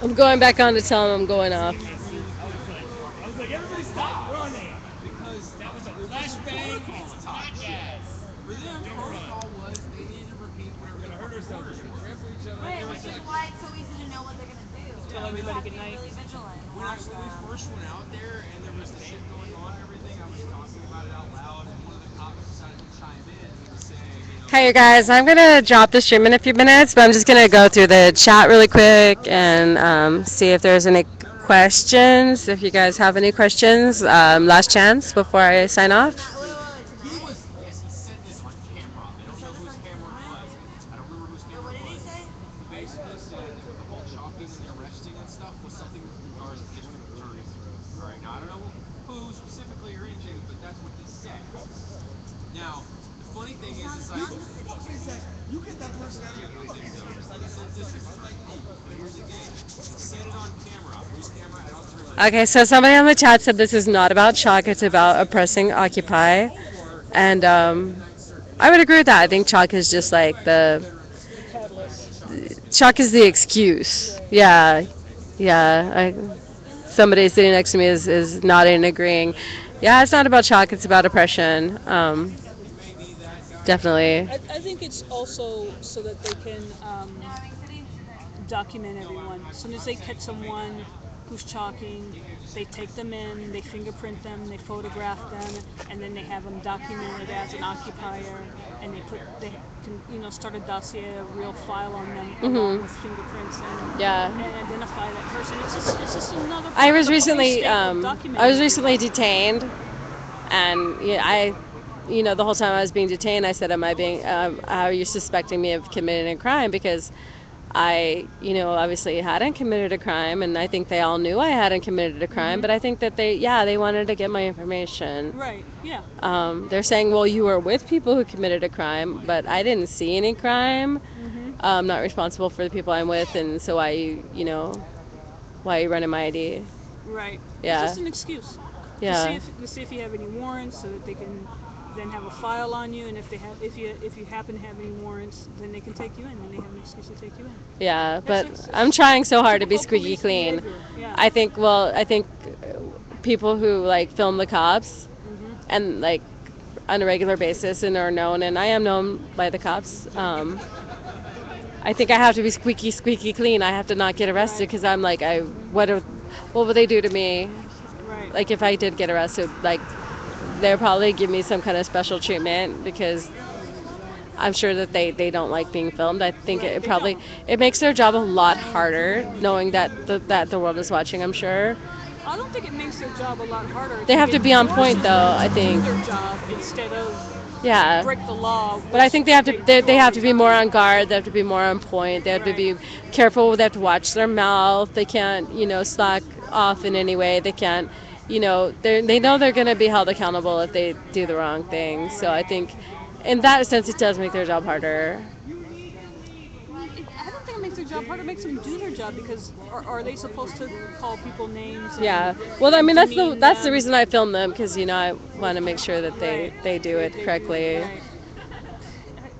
I'm going back on to tell him I'm going off. I was like, everybody stop running because it wasn't protocol at times. For them, protocol was they needed to repeat whatever the fucking orders were. Right, It was which is like, why it's so easy to know what they're gonna do. yeah, I You mean, just like have to be really vigilant and when I watch when we them. first went out there and there was the shit going on and everything, I was talking about it out loud, and one of the cops decided to chime in, and he was saying, Hey, you guys, I'm going to drop the stream in a few minutes, but I'm just going to go through the chat really quick and see if there's any questions. If you guys have any questions, last chance before I sign off. Wait. Tonight? yes, he said this on camera. They He don't said know this whose on camera it camera? was. I don't remember whose Wait, camera what it did he was. say? He basically said that with the whole chalking and the arresting and stuff was something with regards to district attorneys. All right, now I don't know who specifically or anything, but that's what he said. Now, the funny thing It's not is it's like not the city he says attorney. you get that person out of here. No, he didn't say he said district attorney. But here's the thing: he said it on camera. Whose camera? I don't remember. Okay, so somebody on the chat said this is not about Chalk, it's about oppressing Occupy. And I would agree with that. I think Chalk is just like The catalyst. Chalk is the excuse. Right. Yeah, yeah. Somebody sitting next to me is nodding and agreeing. Yeah, it's not about Chalk, it's about oppression. He may be that guy, but Definitely. I think it's also so that they can No, I mean city. document everyone. As soon as they catch someone who's chalking, they take them in, they fingerprint them, they photograph them, and then they have them documented as an occupier, and they can start a dossier, a real file on them, along Mhm. with fingerprints and Yeah. identify that person. It's just another I part of was the police recently state of I documenting was recently everyone. detained, and yeah, the whole time I was being detained, I said, "Am I being? How are you suspecting me of committing a crime?" Because obviously hadn't committed a crime, and I think they all knew I hadn't committed a crime. Hmm. But I think that they wanted to get my information. Right. Yeah. They're saying, "Well, you were with people who committed a crime, but I didn't see any crime. Hmm. I'm not responsible for the people I'm with, and so why are you running my ID?" Right. It's Yeah, just an excuse yeah, to see if you have any warrants, so that they can then have a file on you, and if you happen to have any warrants, then they can take you in. Then they have an excuse to take you in. yeah. It's But I'm it's trying so hard to be typical squeaky police clean. behavior. Yeah. I think people who like film the cops Hmm. and like on a regular basis and are known, and I am known by the cops. I think I have to be squeaky clean. I have to not get arrested Right. because I'm like, what would they do to me? Right. Like if I did get arrested, like they'll probably give me some kind of special treatment because I'm sure that they don't like being filmed. I think Right. it They probably don't. it makes their job a lot harder knowing that the world is watching. I'm sure I don't think it makes their job a lot harder. I they think have to it be on point forces though. them I to do think, their job instead of yeah. break the law, But I which think they have to they they, do they all have the to be more time. on guard. They have to be more on point. They have to Right. be careful. They have to watch their mouth. They can't slack off in any way. They can't they know they're going to be held accountable if they do the wrong thing. So I Right. think in that sense it does make their job harder. I don't think it makes their job harder. It makes them do their job because are they supposed to call people names Yeah. Well, I and mean demean that's the them? reason I film them because I want to make sure that they Right. they do it They do correctly. right. I,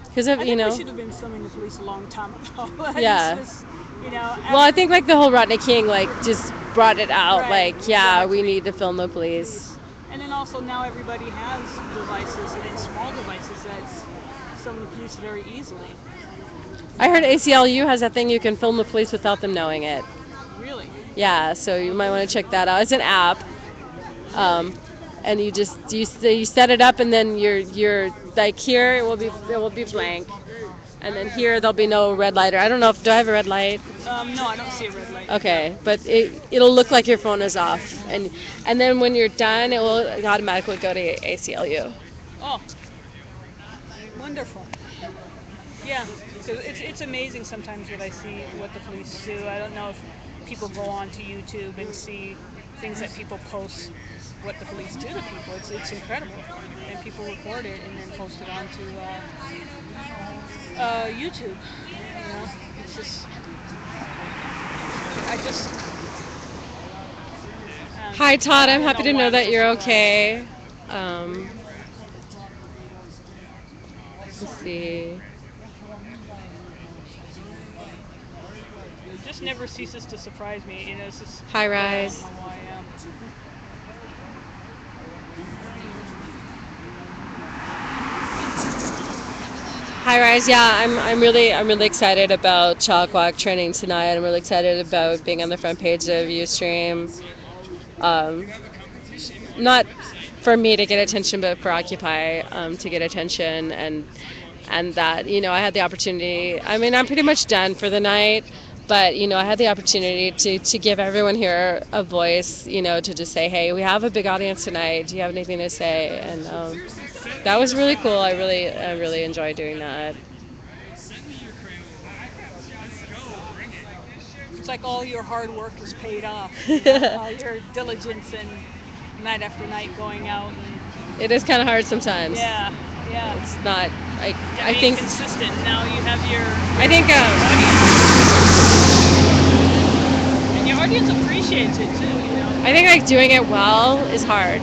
Because of I think we should have been filming the police a long time ago. It's yeah. just Well, I think like the whole Rodney King like just brought it out. right, Like, yeah, we exactly. need to film the police. Police. And then also now everybody has devices and small devices that film the police very easily. I heard ACLU has that thing you can film the police without them knowing it. Really. Yeah, so you might want to check that out. It's an app, Really. um, and you set it up, and then you're like here it will be blank, and then here there'll be no red light. Or I don't know if do I have a red light? No, I don't see a red light. Okay, but it'll look like your phone is off, and then when you're done, it will automatically go to ACLU. Oh, wonderful. Yeah, because it's amazing sometimes what I see what the police do. I don't know if people go onto YouTube and see things that people post what the police do to people. It's incredible, and people record it and then post it onto YouTube. It's just I just Hi, Todd. I I'm don't happy know to why know I'm that so you're surprised. okay. Um, let's see. just never ceases to surprise me. It's just High yeah, rise. YM. Hi Rise, yeah, I'm really excited about Chalk Walk training tonight. I'm really excited about being on the front page of Ustream. Um, Not for me to get attention, but for Occupy to get attention, and that I had the opportunity. I mean, I'm pretty much done for the night, but I had the opportunity to give everyone here a voice. To just say, hey, we have a big audience tonight. Do you have anything to say? And that was really cool. I really enjoyed doing that. It's like all your hard work is paid off. All your diligence and night after night going out and It is kind of hard sometimes. yeah, yeah, It's not. I and I being think consistent. Now you have I your think audience, and your audience appreciates it too. I think like doing it well is hard,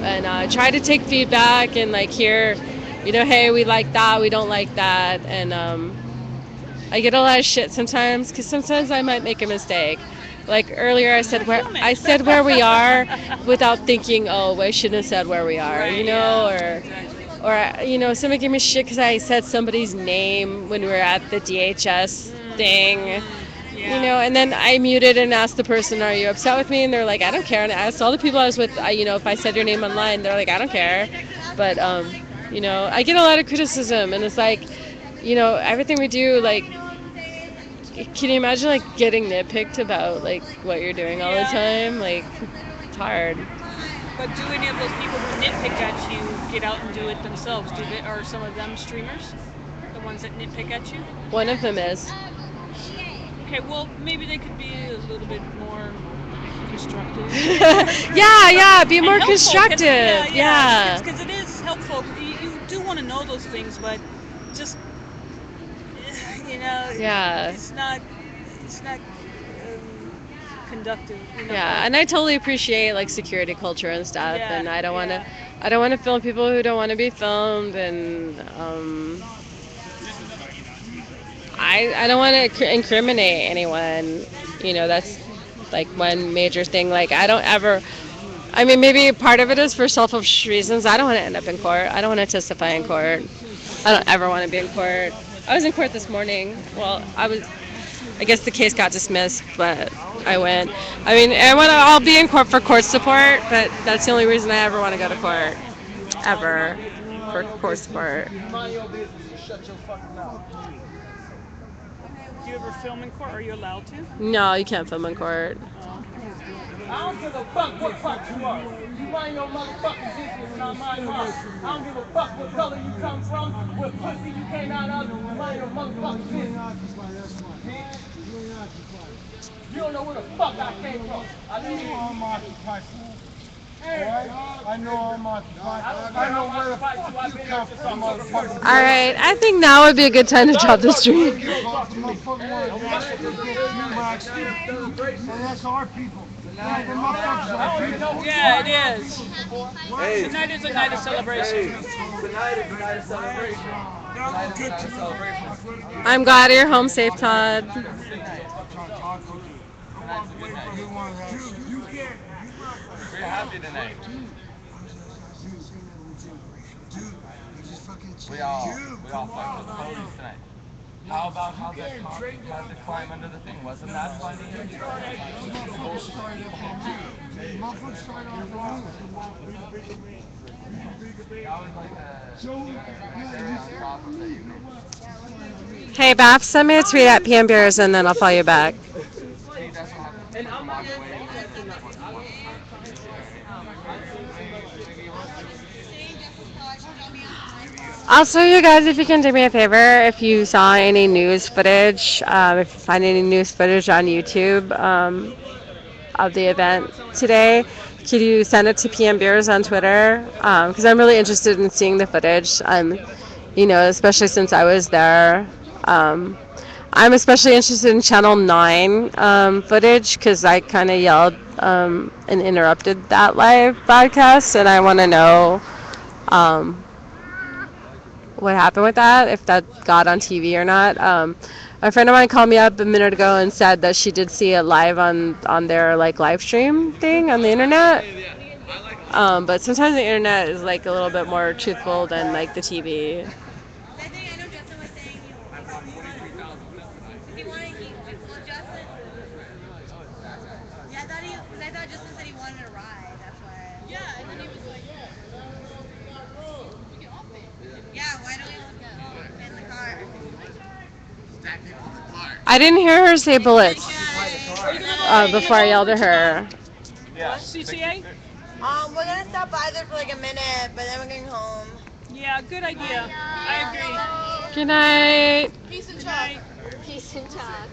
and try to take feedback and like hear, hey, we like that, we don't like that, and I get a lot of shit sometimes because sometimes I might make a mistake. Like earlier, I You're said where human. I said where we are without thinking. Oh, I shouldn't have said where we are. Right? Yeah. Exactly. Or someone gave me shit because I said somebody's name when we were at the DHS thing. Yeah. And then I muted and asked the person, "Are you upset with me?" And they're like, "I don't care." And I asked all the people I was with, if I said your name online, they're like, "I don't care." But I get a lot of criticism, and it's like, everything we do, like, can you imagine like getting nitpicked about like what you're doing all the Yeah. time? Like, it's hard. But do any of those people who nitpick at you get out and do it themselves? Do they? Are some of them streamers? The ones that nitpick at you? One of them is. Okay, well, maybe they could be a little bit more constructive Yeah, yeah, be and more helpful. Yeah, constructive. yeah, Yeah. because it is helpful. You do want to know those things, but just you know, Yeah. it's not um, conductive. Yeah, and I totally appreciate like security culture and stuff, Yeah, and yeah. I don't want to film people who don't want to be filmed, and I don't want to incriminate anyone. That's like one major thing. Like I don't ever. I mean, maybe part of it is for selfish reasons. I don't want to end up in court. I don't want to testify in court. I don't ever want to be in court. I was in court this morning. Well, I guess the case got dismissed, but I went. I mean, I'll be in court for court support, but that's the only reason I ever want to go to court, ever, for court support. Mind your business and shut your fucking mouth. Do you ever film in court? Are you allowed to? No, you can't film in court. Oh, okay. I don't give a fuck what part you are. You mind your motherfucking business and I mind mine. I don't give a fuck what color you come from, what pussy you came out of. You mind your motherfucking business. Man, you don't know where the fuck I came from. I know you all my occupied. I know I'm occupied. I know where the fuck you come from, motherfucker. All right, I think now would be a good time to drop the stream. And that's our people. Yeah, it is. Tonight is a night of celebration. Tonight is a night of celebration. Tonight is a night of celebration. I'm glad you're home safe, Todd. Tonight's a good night. We're happy tonight. We all fucked with the police tonight. How about how that cop had to climb under the thing? Wasn't that funny? That was like a cherry on top of the evening. Hey, Beth, send me a tweet at PMbeers and then I'll follow you back. See, that's what happens when you walk away and then what you want. Also, you guys, if you can do me a favor, if you saw any news footage, if you find any news footage on YouTube of the event today, could you send it to PMbeers on Twitter? Because I'm really interested in seeing the footage. Especially since I was there. I'm especially interested in Channel 9 footage because I kind of yelled and interrupted that live broadcast, and I want to know. Um, what happened with that, if that got on TV or not. A friend of mine called me up a minute ago and said that she did see it live on their like live stream thing on the internet. But sometimes the internet is like a little bit more truthful than like the TV. I think I know Justin was saying he wanted well Justin. Yeah, I thought Justin said he wanted a ride. That's why. Yeah, and then he was like, yeah, why don't we all go in the car? I didn't hear her say bullets Are you gonna before I yelled at her. what, CTA? We're gonna stop by there for like a minute, but then we're going home. Yeah, good idea. I agree. Good night. Peace and Good chalk. night. Peace and chalk.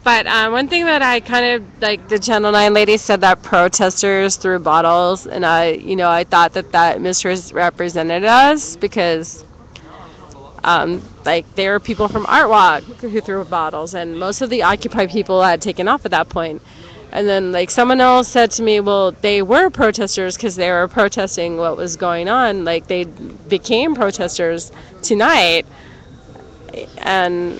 But one thing that I kind of like, the Channel 9 lady said that protesters threw bottles, and I thought that misrepresented us because, like, there were people from Art Walk who threw bottles, and most of the Occupy people had taken off at that point. And then, like, someone else said to me, well, they were protesters because they were protesting what was going on. Like, they became protesters tonight, and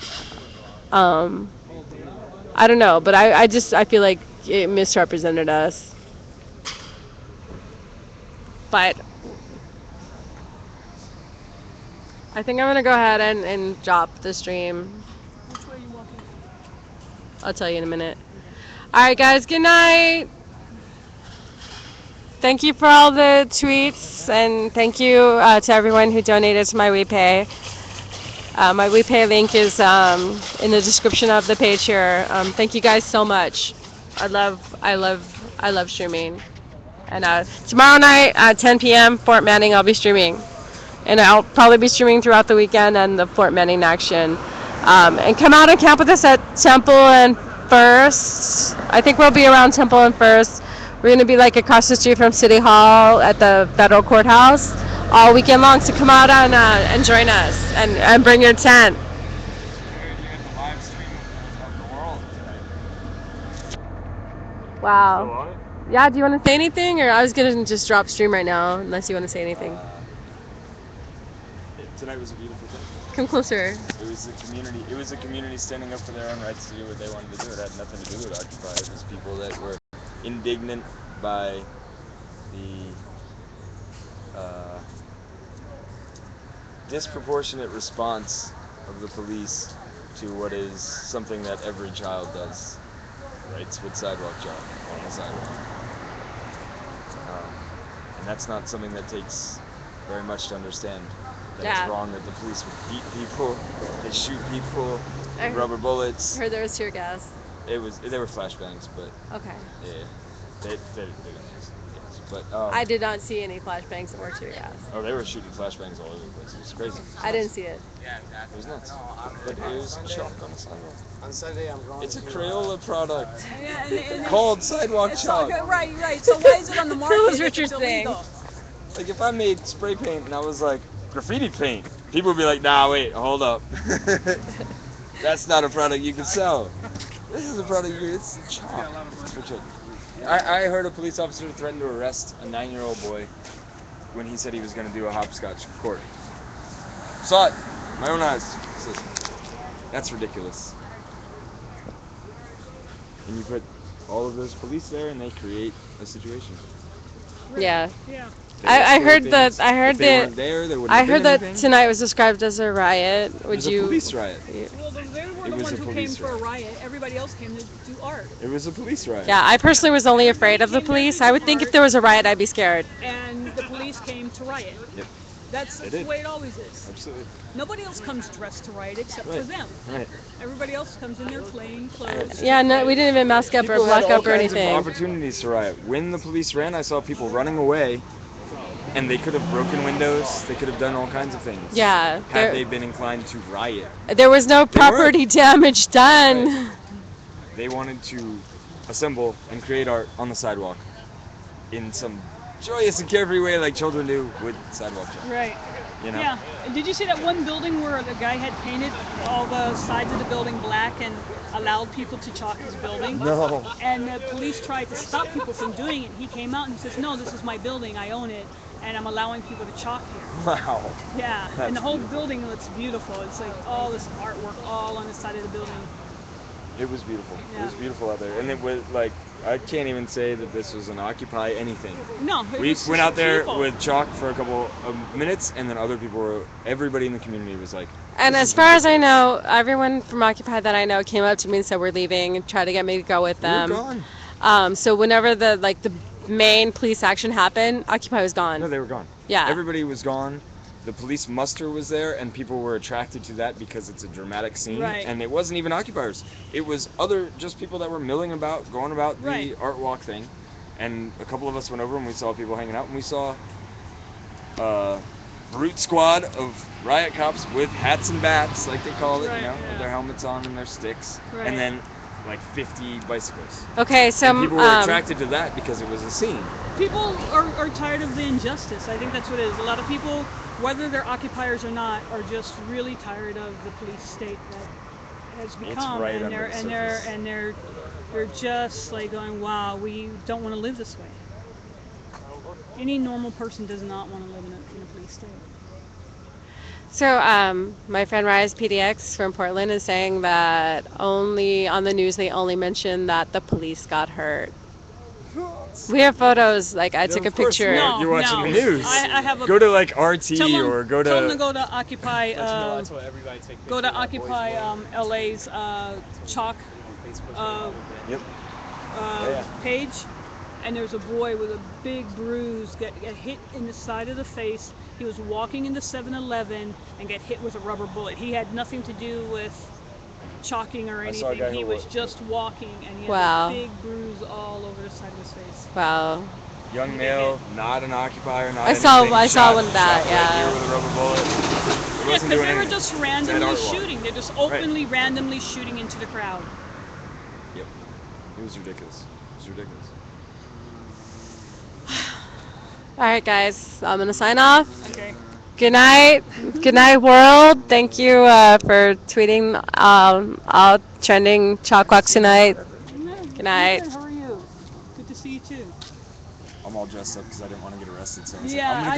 I don't know, but I feel like it misrepresented us. But I think I'm gonna go ahead and drop the stream. Which way are you walking? I'll tell you in a minute. All right, guys. Good night. Thank you for all the tweets, and thank you to everyone who donated to my WePay. My WePay link is in the description of the page here. Thank you guys so much. I love streaming. And tomorrow night at 10 p.m. Fort Manning, I'll be streaming. And I'll probably be streaming throughout the weekend and the Fort Manning action. And come out and camp with us at Temple and First. I think we'll be around Temple and First. We're going to be like across the street from City Hall at the federal courthouse all weekend long. So come out and join us and bring your tent. Wow. Yeah, do you want to say anything? Or I was going to just drop stream right now, unless you want to say anything. Tonight was a beautiful day. Come closer. It was a community. It was a community standing up for their own rights to do what they wanted to do. It had nothing to do with Occupy. It was people that were indignant by the disproportionate response of the police to what is something that every child does. Right? With sidewalk jog on the sidewalk. And that's not something that takes very much to understand. That it's wrong that the police would beat people, they shoot people with rubber bullets. I heard there was tear gas. They were flashbangs, but Okay. yeah, they didn't use gas. But I did not see any flashbangs or tear gas. oh, they were shooting flashbangs all over the place. It was crazy. I didn't see it. It was nuts. But it was chalk on the sidewalk. On Sunday, I'm going. It's a Crayola product Yeah, and called sidewalk it's chalk. all good. Right. So why is it on the market? was if Richard's it's thing. illegal? Like if I made spray paint and I was like graffiti paint, people would be like, nah, wait, hold up. That's not a product you can sell. This is a product it's chalk. I heard a police officer threaten to arrest a 9-year-old boy when he said he was going to do a hopscotch court. Saw it, my own eyes. That's ridiculous. And you put all of those police there, and they create a situation. Yeah. Yeah. I heard that. I heard if they that. weren't there, there wouldn't I have heard been that anything. tonight was described as a riot. It Would was you? a police riot. Well, they were It the was ones a who came police for a riot. riot. Everybody else came to do art. It was a police riot. Yeah, I personally was only afraid of the police. I would think if there was a riot, I'd be scared. And the police came to riot. Yep. That's They the did. way it always is. Absolutely. Nobody else comes dressed to riot except for Right. them. Right. Everybody else comes in their plain clothes. Yeah, no, we didn't even mask up or People had black all up or kinds of anything. opportunities to riot. When the police ran, I saw people running away, and they could have broken windows. They could have done all kinds of things. Yeah, Had they been inclined to riot. there was no weren't. property damage done. Right. They wanted to assemble and create art on the sidewalk in some joyous and carefree way like children do with sidewalk jog. Right. You know? Yeah. And did you see that one building where the guy had painted all the sides of the building black and allowed people to chalk his building? No. And the police tried to stop people from doing it. He came out and says, "No, this is my building. I own it, and I'm allowing people to chalk here." Wow. Yeah. That's And the whole beautiful. building looks beautiful. It's like all this artwork all on the side of the building. It was beautiful. It Yeah. was beautiful out there, and it was like I can't even say that this was an Occupy anything. No, it We was went just out there people. with chalk for a couple of minutes, and then other people were. Everybody in the community was like. And "This as is far as I ridiculous." know, everyone from Occupy that I know came up to me and said we're leaving and tried to get me to go with We were them. gone. So whenever the main police action happened, Occupy was gone. No, they were gone. Yeah. Everybody was gone. The police muster was there, and people were attracted to that because it's a dramatic scene. Right. And it wasn't even occupiers. It was just people that were milling about, going about the Right. art walk thing. And a couple of us went over and we saw people hanging out, and we saw a brute squad of riot cops with hats and bats, like they call it, Right, you know, yeah. with their helmets on and their sticks. Right. And then like 50 bicycles. Okay, so And people were attracted to that because it was a scene. People are tired of the injustice. I think that's what it is. A lot of people, whether they're occupiers or not, are just really tired of the police state that has become, right and under they're the and they're surface. and they're just like going, wow, we don't want to live this way. Any normal person does not want to live in a police state. my friend Rise PDX from Portland is saying that only on the news they only mentioned that the police got hurt. We have photos. Like I took a Of course, picture. No, you're watching no. the news. I have a. Go to like RT Tell them, or go tell them to to. go to Occupy. That's what everybody take Go to pictures of Occupy boys LA's chalk on Facebook. Yep. page, and there's a boy with a big bruise get hit in the side of the face. He was walking into 7-Eleven and get hit with a rubber bullet. He had nothing to do with chalking or I saw a anything. guy He who was wa- just walking, and he had Wow. a big bruise all over the side of his face. Wow. Young male, not an occupier, not I saw anything, one shot of that, right yeah. here with a rubber bullet. He Yeah, wasn't because doing they were anything. just Dead randomly art walk. shooting. They're just openly, randomly shooting into the crowd. Yep. It was ridiculous. It was ridiculous. All right, guys. I'm gonna sign off. Okay. Good night. Good night, world. Thank you for tweeting out trending chalk walks tonight. Good night. How are you? Good to see you too. I'm all dressed up because I didn't want to get arrested, so I was Yeah, like, I'm gonna go